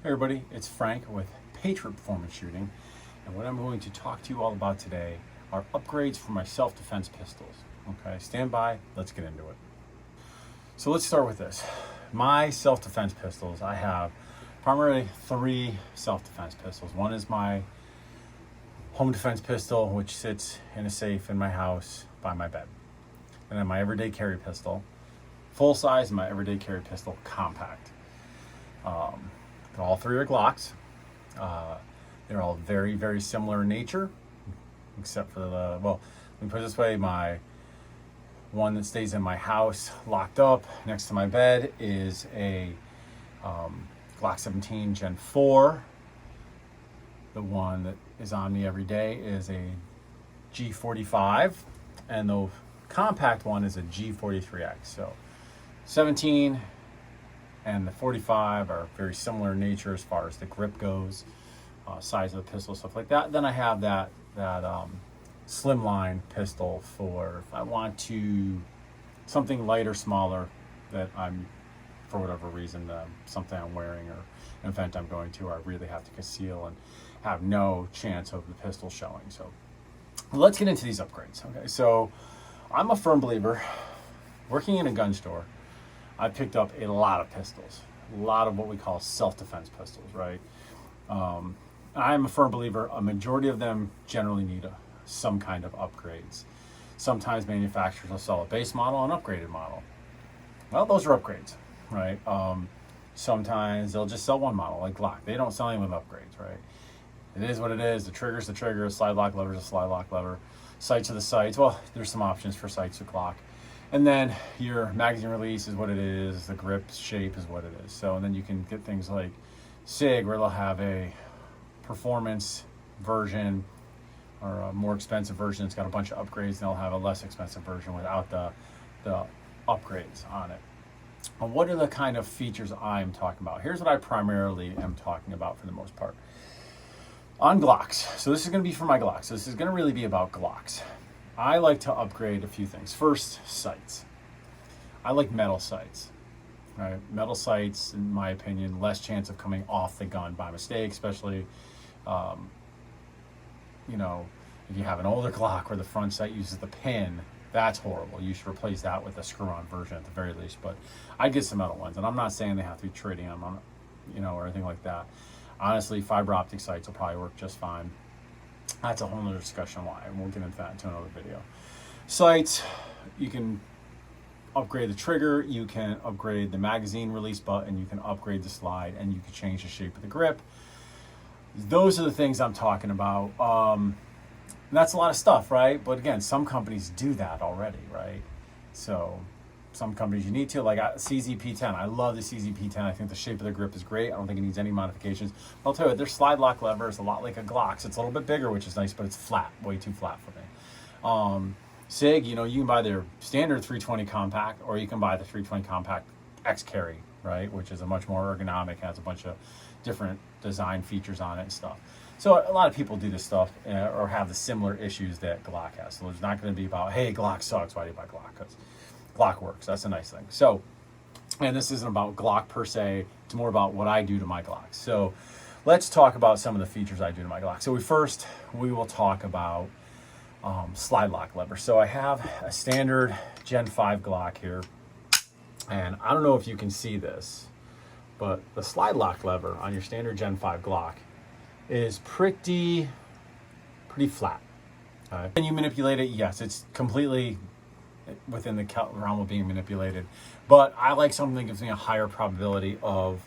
Hey everybody, it's Frank with Patriot Performance Shooting, and what I'm going to talk to you all about today are upgrades for my self-defense pistols. Okay, stand by, let's get into it. So let's start with this. My self-defense pistols, I have primarily 3 self-defense pistols. One is my home defense pistol, which sits in a safe in my house by my bed. And then my everyday carry pistol, full size, and my everyday carry pistol, compact. All 3 are Glocks. They're all very, very similar in nature, except for the, well, let me put it this way, my one that stays in my house locked up next to my bed is a Glock 17 Gen 4. The one that is on me every day is a G45, and the compact one is a G43X. So 17 and the 45 are very similar in nature as far as the grip goes, size of the pistol, stuff like that. Then I have that slimline pistol for if I want to something lighter, smaller, that I'm, for whatever reason, something I'm wearing or an event I'm going to, or I really have to conceal and have no chance of the pistol showing. So let's get into these upgrades. Okay, so I'm a firm believer, working in a gun store, I picked up a lot of pistols, a lot of what we call self-defense pistols, right? I'm a firm believer, a majority of them generally need some kind of upgrades. Sometimes manufacturers will sell a base model and upgraded model. Well, those are upgrades, right? Sometimes they'll just sell one model, like Glock. They don't sell any with upgrades, right? It is what it is. The trigger's the trigger, slide lock lever's a slide lock lever. Sights are the sights. Well, there's some options for sights with Glock. And then your magazine release is what it is, the grip shape is what it is. So, and then you can get things like SIG, where they'll have a performance version or a more expensive version. It's got a bunch of upgrades, and they'll have a less expensive version without the upgrades on it. And what are the kind of features I'm talking about? Here's what I primarily am talking about for the most part. On Glocks, so this is going to be for my Glocks. So this is going to really be about Glocks. I like to upgrade a few things. First, sights. I like metal sights. Right? Metal sights, in my opinion, less chance of coming off the gun by mistake, especially, if you have an older Glock where the front sight uses the pin. That's horrible. You should replace that with a screw-on version at the very least. But I get some metal ones, and I'm not saying they have to be tritium, or anything like that. Honestly, fiber optic sights will probably work just fine. That's a whole nother discussion why, and we'll get into that into another video. Sights, you can upgrade the trigger, you can upgrade the magazine release button, you can upgrade the slide, and you can change the shape of the grip. Those are the things I'm talking about. That's a lot of stuff, right? But again, some companies do that already, right? So some companies you need to, like CZP-10. I love the CZP-10. I think the shape of the grip is great. I don't think it needs any modifications. I'll tell you, their slide lock lever is a lot like a Glock's. It's a little bit bigger, which is nice, but it's flat, way too flat for me. SIG, you can buy their standard 320 compact, or you can buy the 320 compact X carry, right? Which is a much more ergonomic, has a bunch of different design features on it and stuff. So a lot of people do this stuff or have the similar issues that Glock has. So it's not going to be about, hey, Glock sucks, why do you buy Glock? Because Glock works. That's a nice thing. So, and this isn't about Glock per se. It's more about what I do to my Glocks. So let's talk about some of the features I do to my Glock. So we will talk about slide lock lever. So I have a standard Gen 5 Glock here, and I don't know if you can see this, but the slide lock lever on your standard Gen 5 Glock is pretty flat. Can you manipulate it? Yes, it's completely within the realm of being manipulated, but I like something that gives me a higher probability of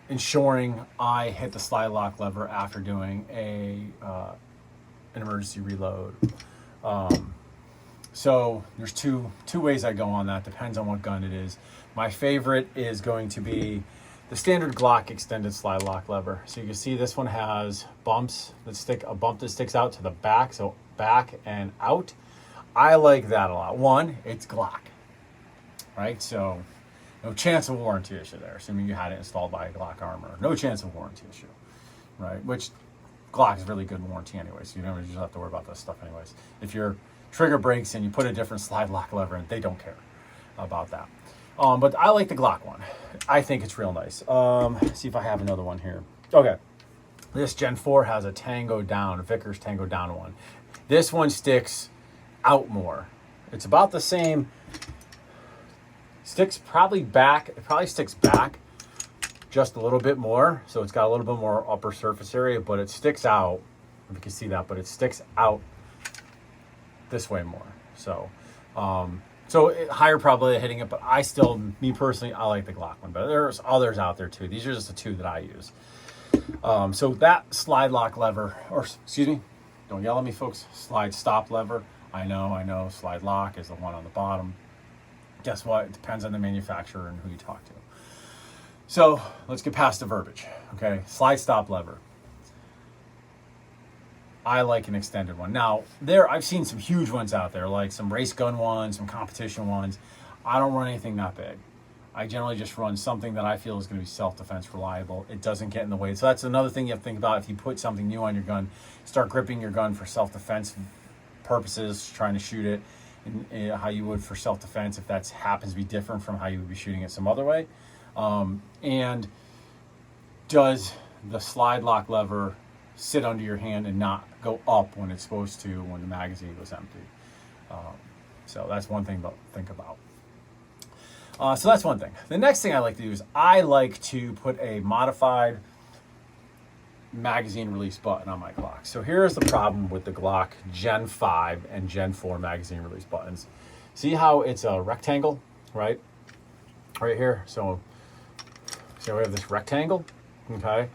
ensuring I hit the slide lock lever after doing an emergency reload. So there's two ways I go on that. Depends on what gun it is. My favorite is going to be the standard Glock extended slide lock lever. So you can see this one has bumps that a bump that sticks out to the back, so back and out. I like that a lot. One, it's Glock, right? So no chance of warranty issue there, assuming you had it installed by a Glock armor. No chance of warranty issue, right? Which Glock is really good warranty anyway, so you never just have to worry about this stuff anyways. If your trigger breaks and you put a different slide lock lever in, they don't care about that. But I like the Glock one. I think it's real nice. See if I have another one here. Okay. This Gen 4 has a Tango Down, a Vickers Tango Down one. This one sticks out more. It's about the same. Sticks probably back. It probably sticks back just a little bit more. So it's got a little bit more upper surface area, but it sticks out. If you can see that, but it sticks out this way more. So, higher probability of hitting it, but I still, me personally, I like the Glock one. But there's others out there too. These are just the two that I use. So that slide lock lever, or excuse me, don't yell at me, folks. Slide stop lever. I know. Slide lock is the one on the bottom. Guess what? It depends on the manufacturer and who you talk to. So let's get past the verbiage. Okay, slide stop lever. I like an extended one. Now, I've seen some huge ones out there, like some race gun ones, some competition ones. I don't run anything that big. I generally just run something that I feel is going to be self-defense reliable. It doesn't get in the way. So that's another thing you have to think about. If you put something new on your gun, start gripping your gun for self-defense purposes, trying to shoot it, and how you would for self-defense if that happens to be different from how you would be shooting it some other way. And does the slide lock lever sit under your hand and not go up when it's supposed to when the magazine goes empty? So that's one thing to think about. So that's one thing. The next thing I like to do is I like to put a modified magazine release button on my Glock. So here's the problem with the Glock Gen 5 and Gen 4 magazine release buttons. See how it's a rectangle, right? Right here. So we have this rectangle, okay?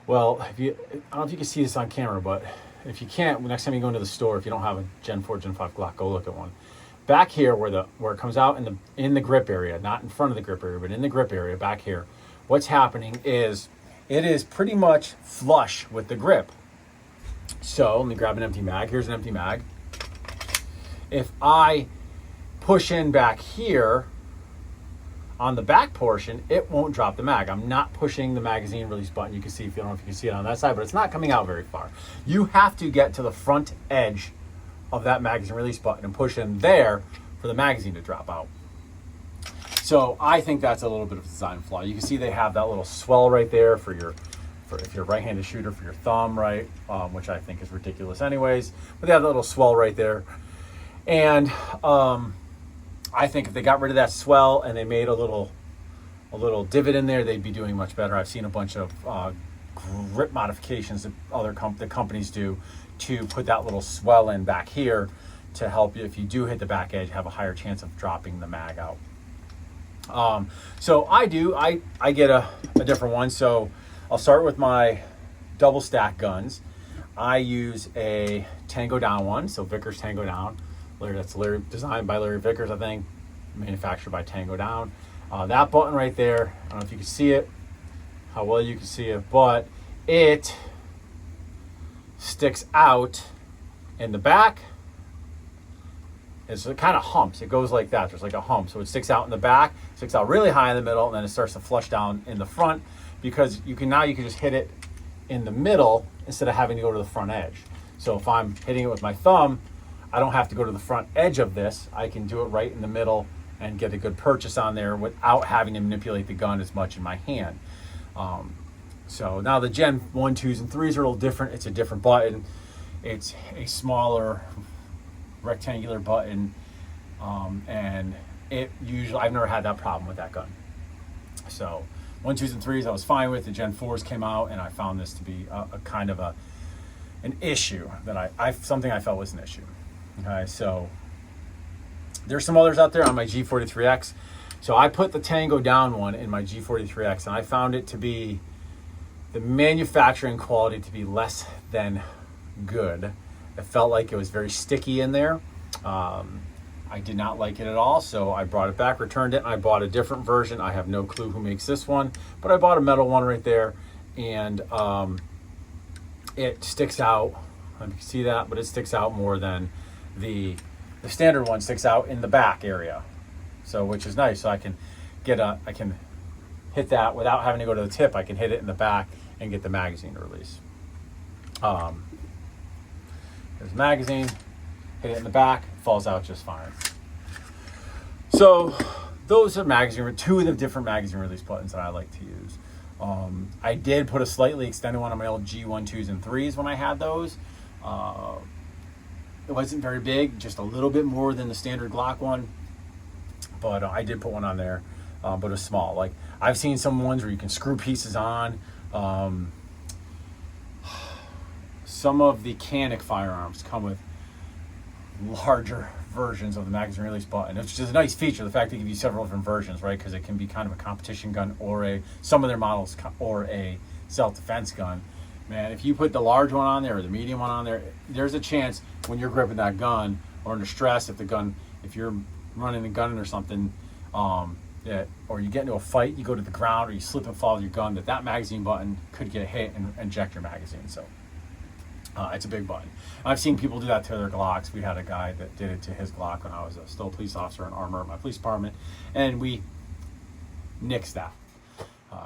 Well, I don't know if you can see this on camera, but if you can't, next time you go into the store, if you don't have a Gen 4, Gen 5 Glock, go look at one. Back here, where it comes out in the grip area, not in front of the grip area, but in the grip area back here, what's happening is it is pretty much flush with the grip. So let me grab an empty mag. Here's an empty mag. If I push in back here on the back portion, it won't drop the mag. I'm not pushing the magazine release button. You can see, if you don't know if you can see it on that side, but it's not coming out very far. You have to get to the front edge of that magazine release button and push in there for the magazine to drop out. So I think that's a little bit of a design flaw. You can see they have that little swell right there for if you're a right-handed shooter, for your thumb, right? Which I think is ridiculous anyways. But they have that little swell right there. And I think if they got rid of that swell and they made a little divot in there, they'd be doing much better. I've seen a bunch of grip modifications that the companies do to put that little swell in back here to help you, if you do hit the back edge, have a higher chance of dropping the mag out. So I get a different one. So I'll start with my double stack guns. I use a Tango Down one, so Vickers Tango Down. That's designed by Larry Vickers, I think, manufactured by Tango Down. That button right there, I don't know if you can see it, how well you can see it, but it sticks out in the back. It kind of humps. It goes like that. There's like a hump. So it sticks out in the back, sticks out really high in the middle, and then it starts to flush down in the front, because you can just hit it in the middle instead of having to go to the front edge. So if I'm hitting it with my thumb, I don't have to go to the front edge of this. I can do it right in the middle and get a good purchase on there without having to manipulate the gun as much in my hand. So now the Gen 1, 2s, and 3s are a little different. It's a different button. It's a smaller rectangular button. And I've never had that problem with that gun. So 1, 2s, and 3s I was fine with. The Gen 4s came out, and I found this to be a kind of an issue that something I felt was an issue. Okay, so there's some others out there on my G43X. So I put the Tango Down one in my G43X, and I found it to be the manufacturing quality to be less than good. It felt like it was very sticky in there. I did not like it at all, so I brought it back, returned it, and I bought a different version. I have no clue who makes this one, but I bought a metal one right there, and it sticks out. You can see that, but it sticks out more than the standard one sticks out in the back area. So, which is nice. So I can hit that without having to go to the tip. I can hit it in the back and get the magazine to release. There's the magazine, hit it in the back, falls out just fine. So those are two of the different magazine release buttons that I like to use. I did put a slightly extended one on my old G1, 2s, and 3s when I had those. It wasn't very big, just a little bit more than the standard Glock one. But I did put one on there, but it was small. Like, I've seen some ones where you can screw pieces on. Some of the Canic firearms come with larger versions of the magazine release button, which is a nice feature. The fact they give you several different versions, right? Because it can be kind of a competition gun or some of their models or a self-defense gun. Man, if you put the large one on there or the medium one on there, there's a chance when you're gripping that gun or under stress, if you're running a gun or something, or you get into a fight, you go to the ground or you slip and fall with your gun, that magazine button could get hit and eject your magazine. So it's a big button. I've seen people do that to their Glocks. We had a guy that did it to his Glock when I was still a police officer in armor at my police department, and we nixed that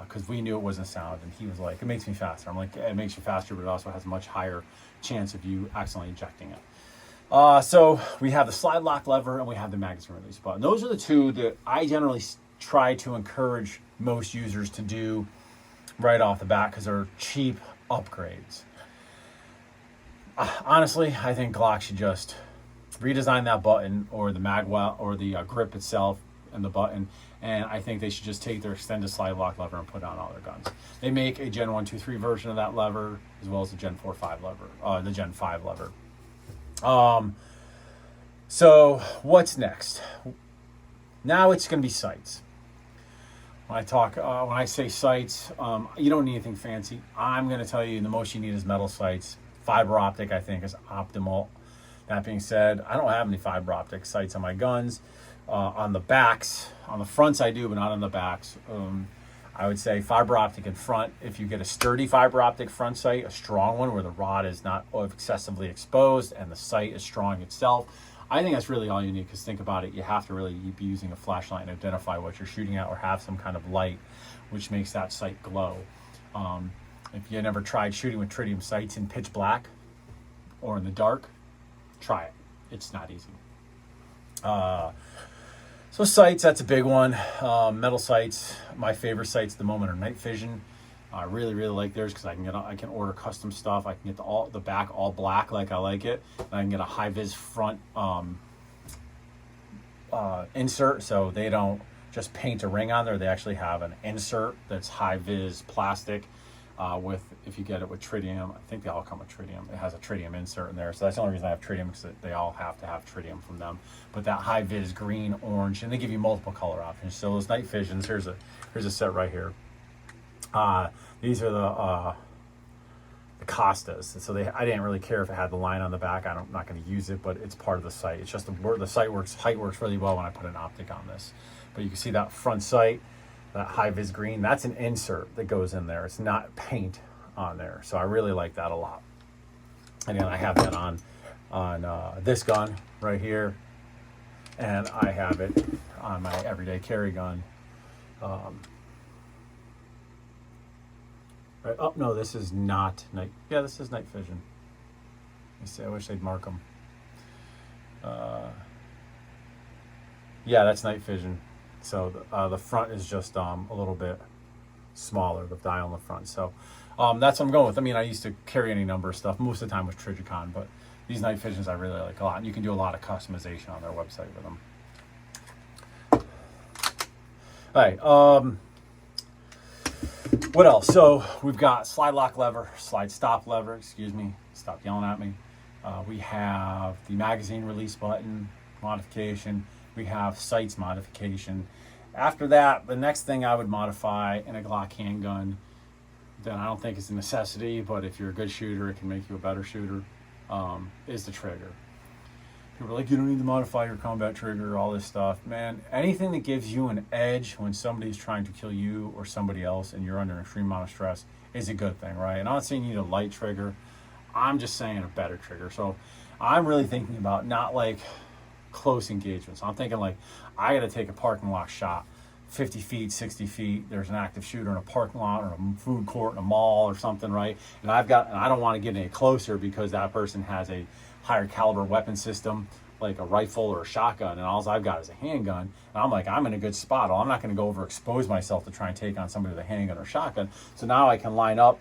because we knew it wasn't sound, and he was like, it makes me faster. I'm like, it makes you faster, but it also has a much higher chance of you accidentally ejecting it. So we have the slide lock lever and we have the magazine release button. Those are the two that I generally try to encourage most users to do right off the bat because they're cheap upgrades. Honestly, I think Glock should just redesign that button or the magwell or the grip itself and the button, and I think they should just take their extended slide lock lever and put it on all their guns. They make a Gen 1, 2, 3 version of that lever as well as the Gen 4, 5 lever, the Gen 5 lever. So what's next? Now it's going to be sights. When I say sights, you don't need anything fancy. I'm going to tell you the most you need is metal sights. Fiber optic, I think, is optimal. That being said, I don't have any fiber optic sights on my guns. On the backs, on the fronts I do, but not on the backs. I would say fiber optic in front. If you get a sturdy fiber optic front sight, a strong one where the rod is not excessively exposed and the sight is strong itself, I think that's really all you need, because think about it, you have to really be using a flashlight and identify what you're shooting at or have some kind of light which makes that sight glow. If you never tried shooting with tritium sights in pitch black or in the dark, try it. It's not easy. So sights, that's a big one. Metal sights, my favorite sights at the moment are night vision. I really like theirs because I can order custom stuff. I can get the back all black like I like it, and I can get a high vis front insert, so they don't just paint a ring on there. They actually have an insert that's high vis plastic. If you get it with tritium, I think they all come with tritium. It has a tritium insert in there, so that's the only reason I have tritium, because they all have to have tritium from them. But that high vis green, orange, and they give you multiple color options. So those night visions, here's a set right here. These are the Costas. So I didn't really care if it had the line on the back. I'm not going to use it, but it's part of the sight. It's just the height works really well when I put an optic on this. But you can see that front sight, that high vis green, that's an insert that goes in there. It's not paint on there. So I really like that a lot. And then I have that on this gun right here, and I have it on my everyday carry gun. Right. Oh no, this is not night. Yeah, this is night vision. Let me see. I wish they'd mark them. Yeah, that's night vision. So the front is just a little bit smaller, the dial on the front. So that's what I'm going with. I mean, I used to carry any number of stuff most of the time with Trigicon, but these night visions I really like a lot. And you can do a lot of customization on their website with them. All right. What else? So we've got slide lock lever, slide stop lever, excuse me, stop yelling at me. We have the magazine release button modification. We have sights modification. After that, the next thing I would modify in a Glock handgun, that I don't think is a necessity, but if you're a good shooter, it can make you a better shooter, is the trigger. People are like, you don't need to modify your combat trigger, all this stuff. Man, anything that gives you an edge when somebody's trying to kill you or somebody else and you're under an extreme amount of stress is a good thing, right? And I'm not saying you need a light trigger. I'm just saying a better trigger. So I'm really thinking about not like close engagements. I'm thinking like, I got to take a parking lot shot 50 feet, 60 feet. There's an active shooter in a parking lot or a food court in a mall or something, right? And I don't want to get any closer because that person has a higher caliber weapon system, like a rifle or a shotgun, and all I've got is a handgun, and I'm like, I'm in a good spot. I'm not going to go overexpose myself to try and take on somebody with a handgun or shotgun. So now I can line up,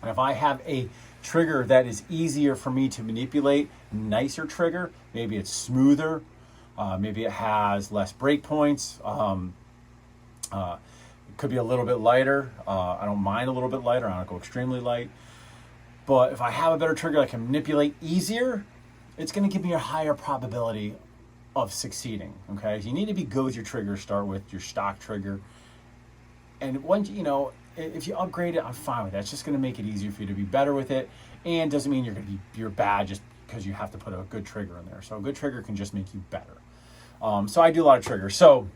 and if I have a trigger that is easier for me to manipulate, nicer trigger, maybe it's smoother, maybe it has less break points, it could be a little bit lighter. I don't mind a little bit lighter. I don't go extremely light. But if I have a better trigger I can manipulate easier, it's going to give me a higher probability of succeeding. Okay, so you need to be good with your trigger. Start with your stock trigger, and once if you upgrade it, I'm fine with that. It's just going to make it easier for you to be better with it, and doesn't mean you're bad just because you have to put a good trigger in there. So a good trigger can just make you better. So I do a lot of triggers. So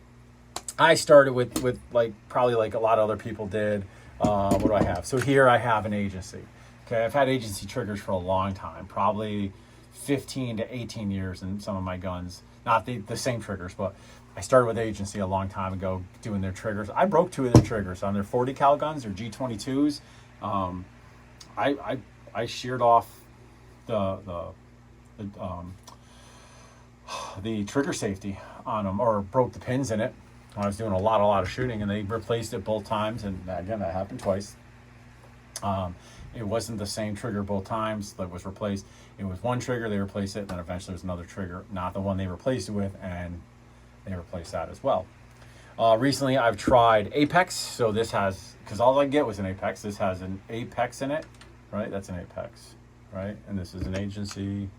I started with like probably like a lot of other people did. What do I have? So here I have an agency. Okay, I've had agency triggers for a long time, probably 15 to 18 years in some of my guns. Not the same triggers, but I started with agency a long time ago doing their triggers. I broke 2 of their triggers on their 40 cal guns, their G22s. I sheared off the trigger safety on them, or broke the pins in it. I was doing a lot of shooting, and they replaced it both times. And again, that happened twice. It wasn't the same trigger both times that was replaced. It was one trigger, they replaced it, and then eventually it was another trigger, not the one they replaced it with, and they replaced that as well. Recently, I've tried Apex. So this has, because all I get was an Apex. This has an Apex in it, right? That's an Apex, right? And this is an agency.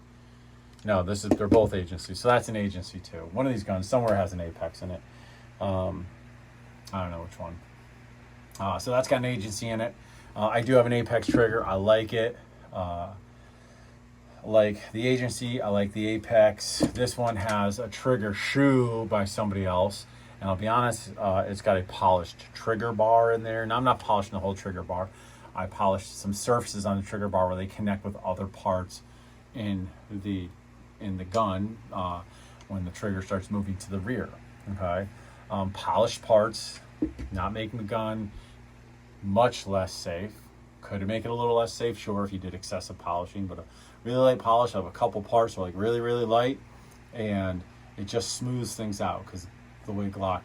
No, they're both agencies. So that's an agency too. One of these guns somewhere has an Apex in it. I don't know which one. So that's got an agency in it. I do have an Apex trigger. I like it. Like the agency, I like the Apex. This one has a trigger shoe by somebody else. And I'll be honest, it's got a polished trigger bar in there. Now, I'm not polishing the whole trigger bar. I polished some surfaces on the trigger bar where they connect with other parts in the gun when the trigger starts moving to the rear. Okay, polished parts, not making the gun much less safe. Could make it a little less safe, sure, if you did excessive polishing, but a really light polish of a couple parts are like really light, and it just smooths things out, because the way Glock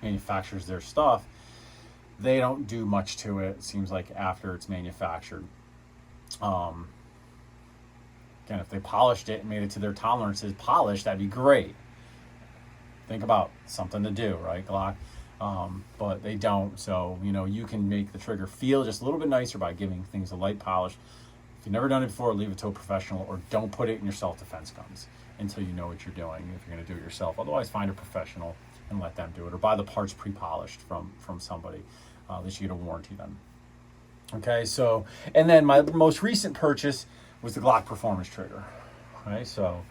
manufactures their stuff, they don't do much to it, it seems like, after it's manufactured. Again, if they polished it and made it to their tolerances polished, that'd be great. Think about something to do, right, Glock? But they don't. So, you can make the trigger feel just a little bit nicer by giving things a light polish. If you've never done it before, leave it to a professional, or don't put it in your self-defense guns until you know what you're doing, if you're going to do it yourself. Otherwise, find a professional and let them do it, or buy the parts pre-polished from somebody. At least you get a warranty then. Okay, so, and then my most recent purchase was the Glock Performance Trigger. Okay, so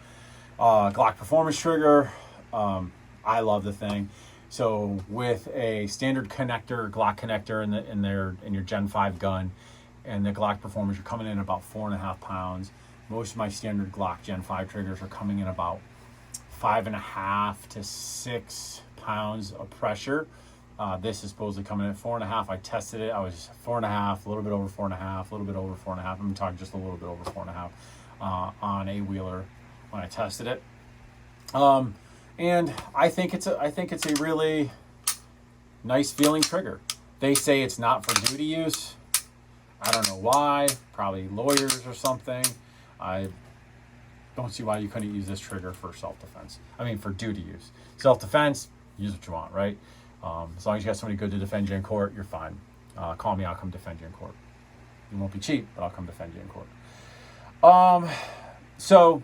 Glock Performance Trigger, I love the thing. So with a standard connector, Glock connector in your Gen 5 gun, and the Glock Performance, you're coming in about 4.5 pounds. Most of my standard Glock Gen 5 triggers are coming in about 5.5 to 6 pounds of pressure. This is supposedly coming in at 4.5. I tested it. I was 4.5, a little bit over 4.5, a little bit over 4.5. I'm talking just a little bit over 4.5 on a wheeler when I tested it. And I think it's a really nice feeling trigger. They say it's not for duty use. I don't know why. Probably lawyers or something. I don't see why you couldn't use this trigger for self-defense. I mean, for duty use. Self-defense, use what you want, right? As long as you got somebody good to defend you in court, you're fine. Call me, I'll come defend you in court. You won't be cheap, but I'll come defend you in court. So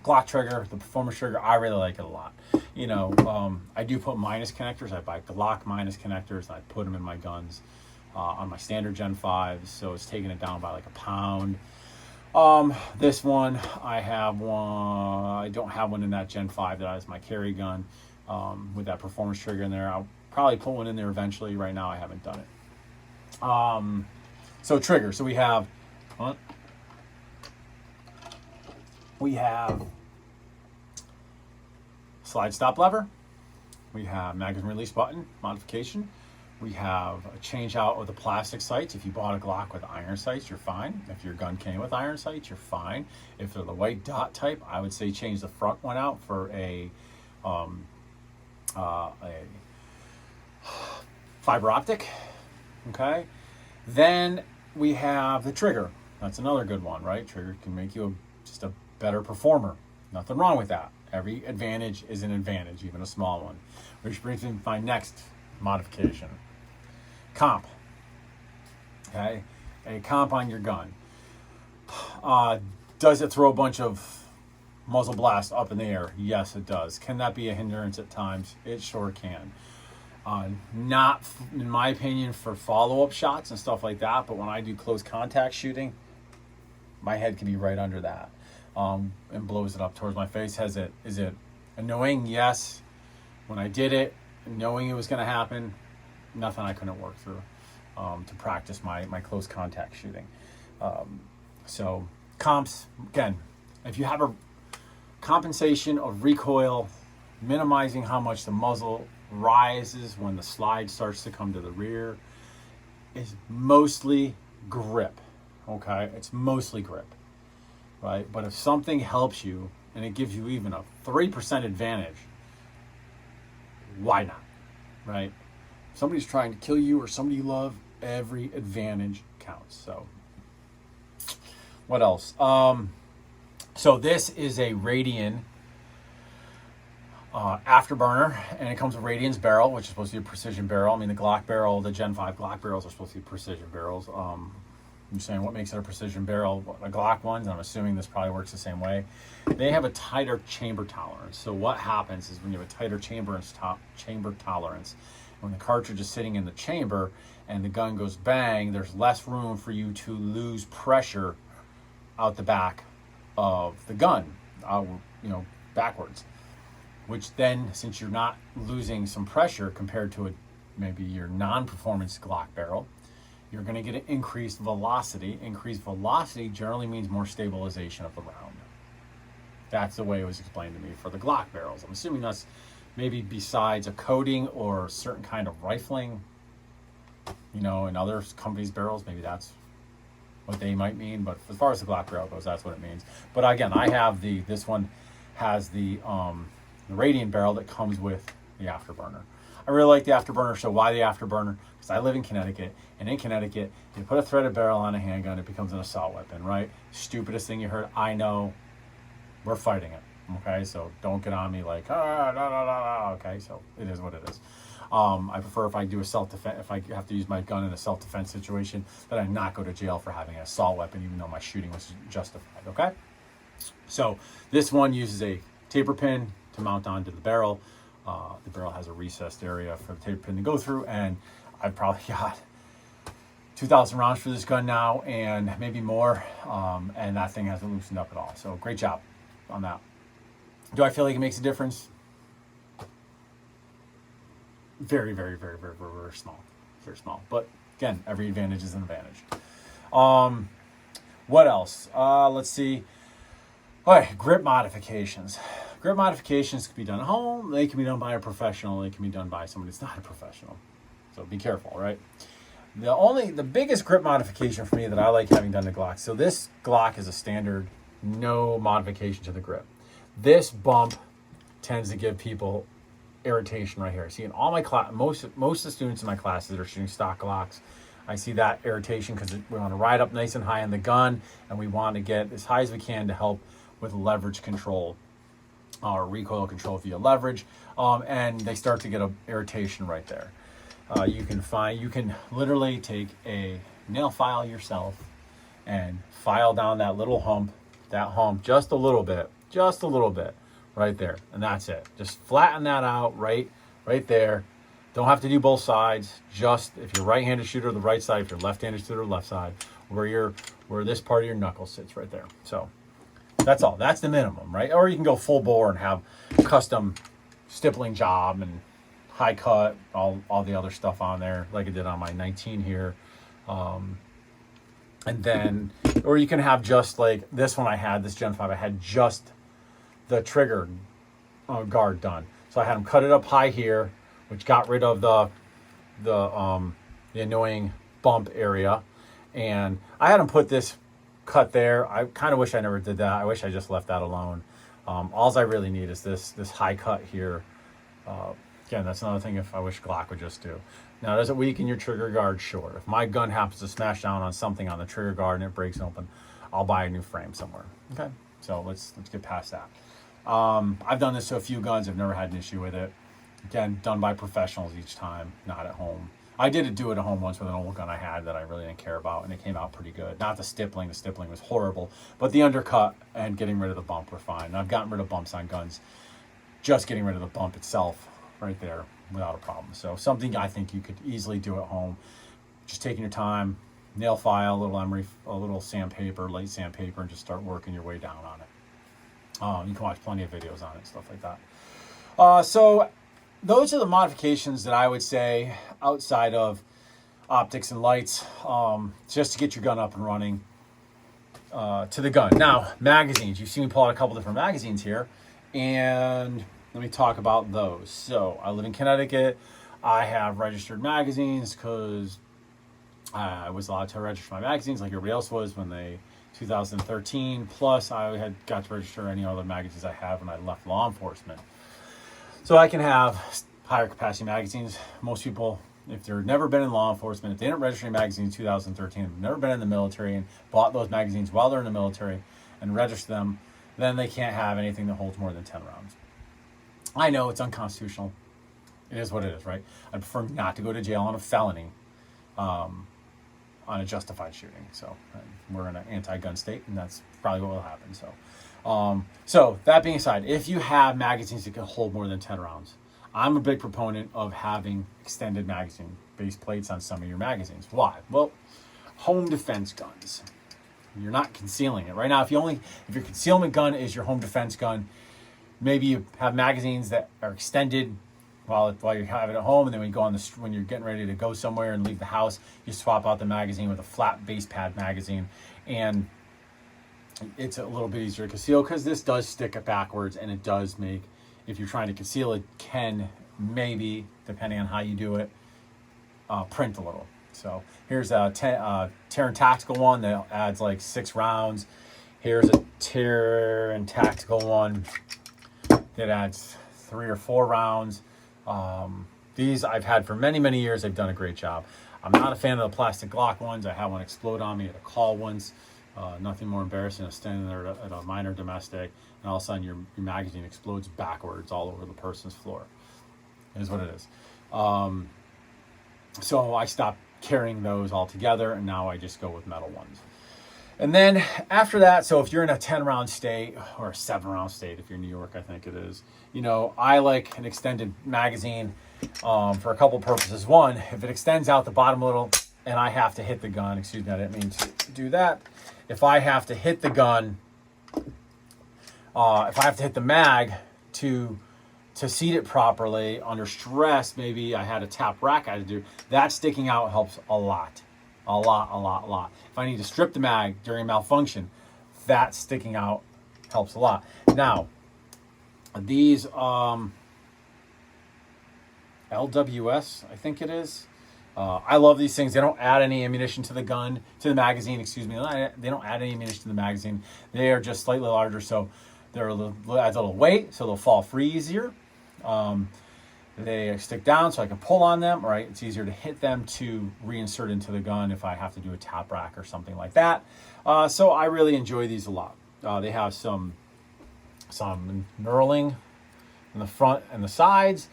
Glock trigger, the performance trigger, I really like it a lot. I do put minus connectors. I buy Glock minus connectors, and I put them in my guns on my standard Gen 5s, so it's taking it down by like a pound. This one, I have one. I don't have one in that Gen 5 that is my carry gun with that performance trigger in there. I'll probably put one in there eventually. Right now, I haven't done it. So trigger. So we have slide stop lever. We have magazine release button modification. We have a change out of the plastic sights. If you bought a Glock with iron sights, you're fine. If your gun came with iron sights, you're fine. If they're the white dot type, I would say change the front one out for a fiber optic. Okay. Then we have the trigger. That's another good one, right? Trigger can make you just a better performer. Nothing wrong with that. Every advantage is an advantage, even a small one. Which brings me to my next modification. Comp. Okay? A comp on your gun. Does it throw a bunch of muzzle blast up in the air? Yes, it does. Can that be a hindrance at times? It sure can. Not, in my opinion, for follow-up shots and stuff like that, but when I do close contact shooting, my head can be right under that and blows it up towards my face. Is it annoying? Yes. When I did it, knowing it was going to happen, nothing I couldn't work through to practice my close contact shooting. So comps, again, if you have a compensation of recoil, minimizing how much the muzzle rises when the slide starts to come to the rear, is mostly grip. Okay, it's mostly grip, right? But if something helps you and it gives you even a 3% advantage, why not, right? If somebody's trying to kill you or somebody you love, every advantage counts. So what else? So this is a Radian afterburner, and it comes with Radian's barrel, which is supposed to be a precision barrel. I mean, the Glock barrel, the Gen 5 Glock barrels are supposed to be precision barrels. I'm saying, what makes it a precision barrel? A Glock ones, and I'm assuming this probably works the same way. They have a tighter chamber tolerance. So what happens is when you have a tighter chamber tolerance, when the cartridge is sitting in the chamber and the gun goes bang, there's less room for you to lose pressure out the back of the gun, backwards. Which then, since you're not losing some pressure compared to maybe your non-performance Glock barrel, you're going to get an increased velocity. Increased velocity generally means more stabilization of the round. That's the way it was explained to me for the Glock barrels. I'm assuming that's maybe besides a coating or certain kind of rifling, in other companies' barrels, maybe that's what they might mean. But as far as the Glock barrel goes, that's what it means. But again, I have this one has the Radiant barrel that comes with the afterburner. I really like the afterburner. So why the afterburner? Because I live in Connecticut, and in Connecticut, you put a threaded barrel on a handgun, it becomes an assault weapon, right? Stupidest thing you heard. I know. We're fighting it. Okay, so don't get on me like okay. So it is what it is. I prefer if I do a self-defense, if I have to use my gun in a self-defense situation, that I not go to jail for having an assault weapon, even though my shooting was justified. Okay. So this one uses a taper pin to mount onto the barrel. The barrel has a recessed area for the taper pin to go through, and I've probably got 2,000 rounds for this gun now, and maybe more, and that thing hasn't loosened up at all. So great job on that. Do I feel like it makes a difference? Very, very, very, very, very, very small. Very small. But again, every advantage is an advantage. What else? Let's see. All right, grip modifications. Grip modifications can be done at home. They can be done by a professional. They can be done by somebody that's not a professional. So be careful, right? The biggest grip modification for me that I like having done to Glock. So this Glock is a standard, no modification to the grip. This bump tends to give people irritation right here. See, in all my class, most of the students in my classes that are shooting stock Glocks, I see that irritation because we want to ride up nice and high on the gun, and we want to get as high as we can to help with leverage control or recoil control via leverage, and they start to get an irritation right there. You can literally take a nail file yourself and file down that hump just a little bit right there, and that's it. Just flatten that out right there. Don't have to do both sides. Just if you're right-handed shooter, the right side. If you're left-handed shooter, left side. Where this part of your knuckle sits right there. So that's all. That's the minimum, right? Or you can go full bore and have custom stippling job and high cut, all the other stuff on there, like I did on my 19 here. And then, or you can have just like this one I had, this Gen 5, I had just the trigger guard done. So I had them cut it up high here, which got rid of the the annoying bump area. And I had them put this cut there. I kind of wish I never did that. I wish I just left that alone. All I really need is this high cut here. Again, that's another thing if I wish Glock would just do. Now, does it weaken your trigger guard? Sure. If my gun happens to smash down on something on the trigger guard and it breaks open, I'll buy a new frame somewhere. Okay, so let's get past that. I've done this to a few guns. I've never had an issue with it. Again, done by professionals each time, not at home. I did do it at home once with an old gun I had that I really didn't care about, and it came out pretty good. Not the stippling. The stippling was horrible, but the undercut and getting rid of the bump were fine. And I've gotten rid of bumps on guns. Just getting rid of the bump itself right there without a problem. So something I think you could easily do at home. Just taking your time, nail file, a little emery, a little sandpaper, light sandpaper, and just start working your way down on it. You can watch plenty of videos on it, stuff like that. So those are the modifications that I would say outside of optics and lights, just to get your gun up and running to the gun. Now, magazines. You've seen me pull out a couple different magazines here, and let me talk about those. So I live in Connecticut. I have registered magazines because I was allowed to register my magazines like everybody else was when they 2013. Plus, I had got to register any other magazines I have when I left law enforcement. So I can have higher capacity magazines. Most people, if they've never been in law enforcement, if they didn't register a magazine in 2013, have never been in the military and bought those magazines while they're in the military and register them, then they can't have anything that holds more than 10 rounds. I know it's unconstitutional. It is what it is, right? I prefer not to go to jail on a felony on a justified shooting. So we're in an anti-gun state, and that's probably what will happen. So that being said, if you have magazines that can hold more than 10 rounds, I'm a big proponent of having extended magazine base plates on some of your magazines. Why? Well, home defense guns. You're not concealing it. Right now, if your concealment gun is your home defense gun, maybe you have magazines that are extended while you have it at home, and then when you go when you're getting ready to go somewhere and leave the house, you swap out the magazine with a flat base pad magazine, and it's a little bit easier to conceal because this does stick it backwards, and it does make, if you're trying to conceal it, can maybe, depending on how you do it, print a little. So here's a Terran Tactical one that adds like 6 rounds. Here's a Terran Tactical one that adds 3 or 4 rounds. These I've had for many, many years. They've done a great job. I'm not a fan of the plastic Glock ones. I had one explode on me at a call once. Nothing more embarrassing than standing there at a minor domestic, and all of a sudden your magazine explodes backwards all over the person's floor. It is what it is. So I stopped carrying those altogether, and now I just go with metal ones. And then after that, so if you're in a 10-round state, or a 7-round state if you're in New York, I think it is, I like an extended magazine for a couple purposes. One, if it extends out the bottom a little and I have to hit the gun, excuse me, I didn't mean to do that. If I have to hit the gun, if I have to hit the mag to seat it properly under stress, maybe I had a tap rack I had to do, that sticking out helps a lot. A lot. If I need to strip the mag during malfunction, that sticking out helps a lot. Now, these LWS, I think it is. I love these things. They don't add any ammunition to the gun, to the magazine, excuse me. They don't add any ammunition to the magazine. They are just slightly larger, so they're adds a little weight, so they'll fall free easier. They stick down so I can pull on them, right? It's easier to hit them to reinsert into the gun if I have to do a tap rack or something like that. So I really enjoy these a lot. They have some knurling in the front and the sides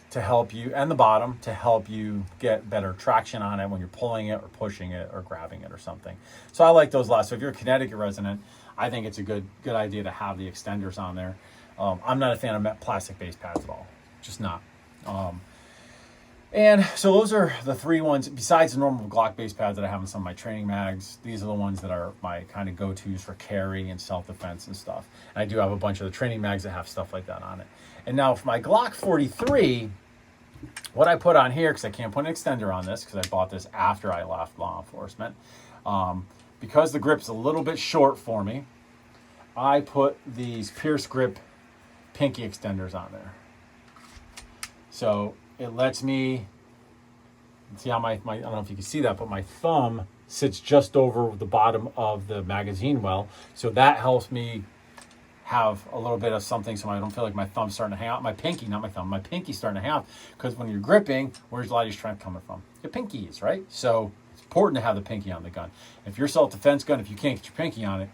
to help you, and the bottom to help you get better traction on it when you're pulling it or pushing it or grabbing it or something. So I like those lots. So if you're a Connecticut resident, I think it's a good idea to have the extenders on there. I'm not a fan of plastic base pads at all, just not. And so those are the 3 ones, besides the normal Glock base pads that I have in some of my training mags. These are the ones that are my kind of go-tos for carry and self-defense and stuff. And I do have a bunch of the training mags that have stuff like that on it. And now for my Glock 43, what I put on here, because I can't put an extender on this because I bought this after I left law enforcement, because the grip's a little bit short for me, I put these Pierce Grip pinky extenders on there. So it lets me See how my I don't know if you can see that, but my thumb sits just over the bottom of the magazine well. So that helps me have a little bit of something so I don't feel like my thumb's starting to hang out. My pinky, not my thumb, my pinky's starting to hang out. Because when you're gripping, where's a lot of your strength coming from? Your pinkies, right? So it's important to have the pinky on the gun. If your self-defense gun, if you can't get your pinky on it,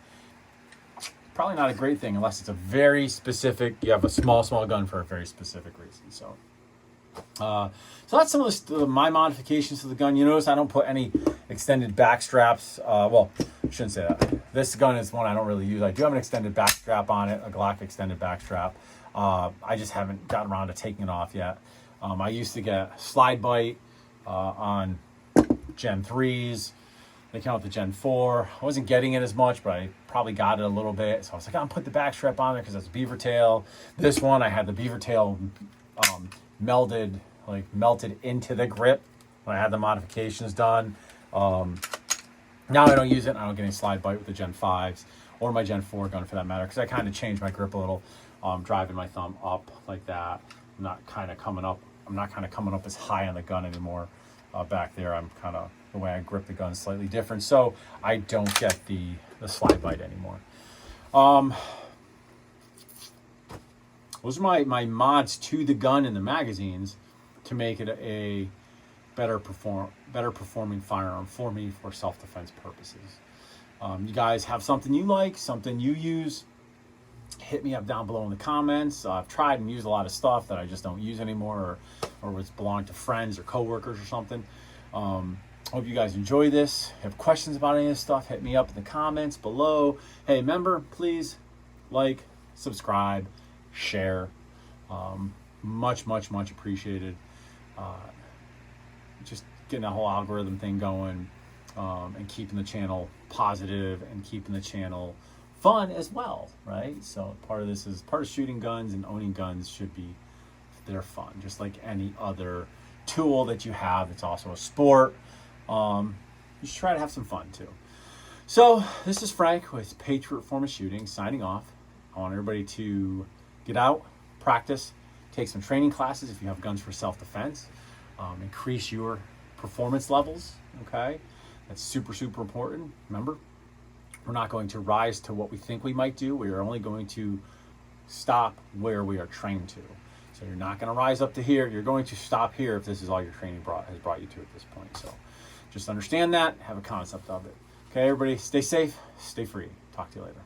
probably not a great thing unless it's a very specific, you have a small gun for a very specific reason. So that's some of my modifications to the gun. You notice I don't put any extended back straps. Well, I shouldn't say that. This gun is one I don't really use. I do have an extended back strap on it, a Glock extended back strap. I just haven't gotten around to taking it off yet. I used to get slide bite on Gen 3s. They came out with the Gen 4. I wasn't getting it as much, but I probably got it a little bit. So I was like, I'm put the back strap on there because that's beaver tail. This one, I had the beaver tail melted into the grip when I had the modifications done. Now I don't use it. I don't get any slide bite with the Gen 5s or my Gen 4 gun for that matter, because I kind of changed my grip a little, driving my thumb up like that. I'm not kind of coming up as high on the gun anymore. Back there, I'm kind of, the way I grip the gun is slightly different, so I don't get the slide bite anymore. Those are my mods to the gun and the magazines to make it a better performing firearm for me for self-defense purposes. You guys have something you like, something you use, hit me up down below in the comments. I've tried and used a lot of stuff that I just don't use anymore, or was belonged to friends or coworkers or something. Hope you guys enjoy this. If you have questions about any of this stuff, hit me up in the comments below. Hey, remember, please like, subscribe, share. Much appreciated. Just getting that whole algorithm thing going, and keeping the channel positive and keeping the channel fun as well, right? So part of shooting guns and owning guns should be, they're fun, just like any other tool that you have. It's also a sport. You should try to have some fun too. So this is Frank with Patriot Form of Shooting signing off. I want everybody to get out, practice, take some training classes if you have guns for self-defense, increase your performance levels, okay? That's super important. Remember, we're not going to rise to what we think we might do. We are only going to stop where we are trained to. So you're not going to rise up to here. You're going to stop here if this is all your training has brought you to at this point. So just understand that, have a concept of it. Okay, everybody, stay safe, stay free. Talk to you later.